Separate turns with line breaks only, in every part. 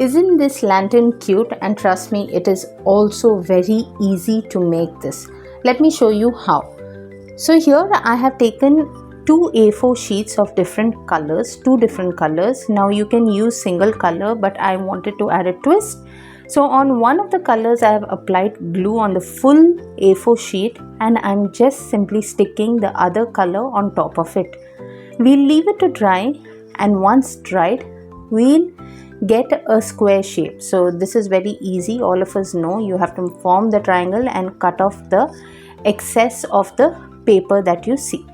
Isn't this lantern cute? And trust me, it is also very easy to make this. Let me show you how. So here I have taken two A4 sheets of different colors, two different colors. Now you can use single color, but I wanted to add a twist. So on one of the colors I have applied glue on the full A4 sheet, and I'm just simply sticking the other color on top of it. We'll leave it to dry, and once dried, we'll get a square shape. So this is very easy. All of us know you have to form the triangle and cut off the excess of the paper that you see.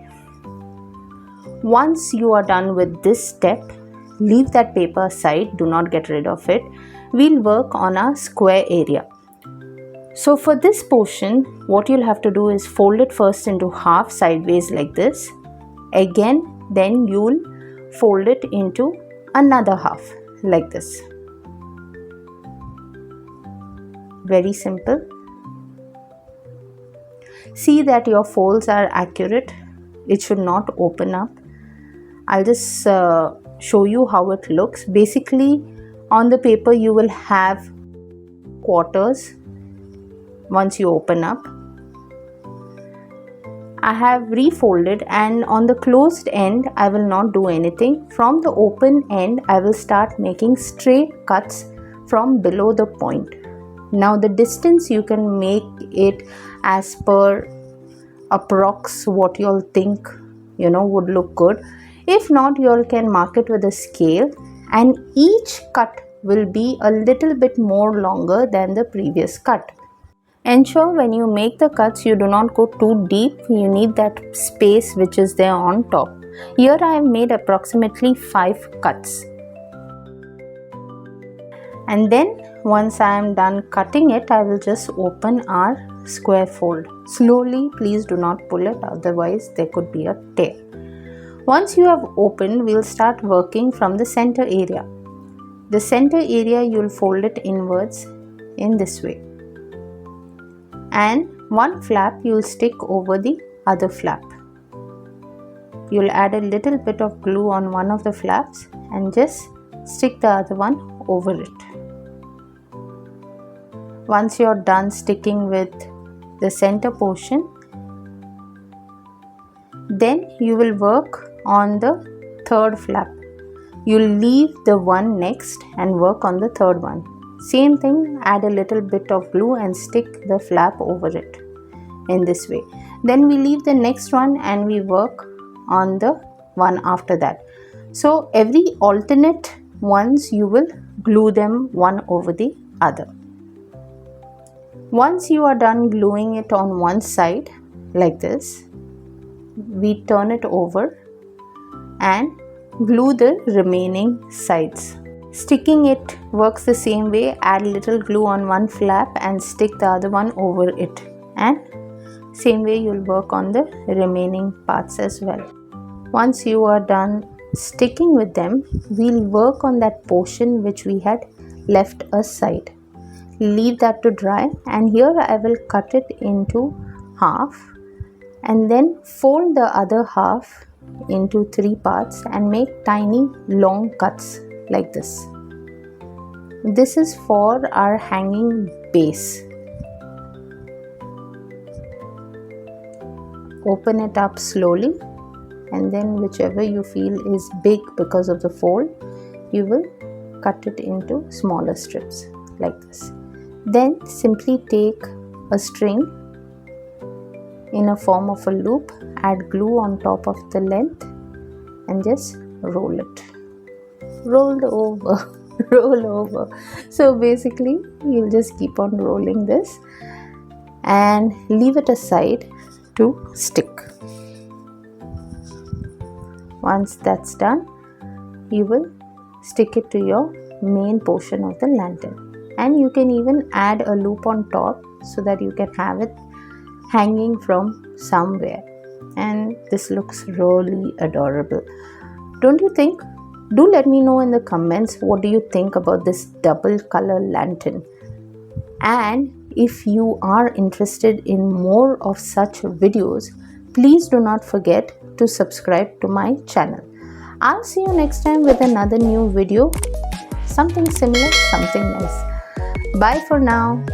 Once you are done with this step, leave that paper aside, do not get rid of it. We'll work on our square area. So for this portion, what you'll have to do is fold it first into half sideways like this. Again, then you'll fold it into another half like this. Very simple. See that your folds are accurate. It should not open up. I'll just show you how it looks. Basically, on the paper you will have quarters once you open up. I have refolded, and on the closed end I will not do anything. From the open end I will start making straight cuts from below the point. Now the distance you can make it as per approx what you all think would look good. If not, you all can mark it with a scale, and each cut will be a little bit more longer than the previous cut. Ensure when you make the cuts you do not go too deep. You need that space which is there on top. Here I have made approximately 5 cuts. And then once I am done cutting it, I will just open our square fold. Slowly, please do not pull it, otherwise there could be a tear. Once you have opened, we'll start working from the center area. The center area you'll fold it inwards in this way. And one flap you'll stick over the other flap. You'll add a little bit of glue on one of the flaps and just stick the other one over it. Once you're done sticking with the center portion, then you will work on the third flap. You'll leave the one next and work on the third one. Same thing, add a little bit of glue and stick the flap over it in this way. Then we leave the next one and we work on the one after that. So every alternate ones you will glue them one over the other. Once you are done gluing it on one side like this, we turn it over and glue the remaining sides. Sticking it works the same way. Add little glue on one flap and stick the other one over it, and same way you'll work on the remaining parts as well. Once you are done sticking with them, we'll work on that portion which we had left aside. Leave that to dry, and here I will cut it into half and then fold the other half into 3 parts and make tiny long cuts like this. This is for our hanging base. Open it up slowly, and then whichever you feel is big because of the fold, you will cut it into smaller strips like this. Then simply take a string in a form of a loop, add glue on top of the length and just roll it. Roll over, roll over. So basically you'll just keep on rolling this and leave it aside to stick. Once that's done, you will stick it to your main portion of the lantern. And you can even add a loop on top so that you can have it hanging from somewhere. And this looks really adorable. Don't you think? Do let me know in the comments what do you think about this double color lantern. And if you are interested in more of such videos, please do not forget to subscribe to my channel. I'll see you next time with another new video. something similar, something nice. Bye for now.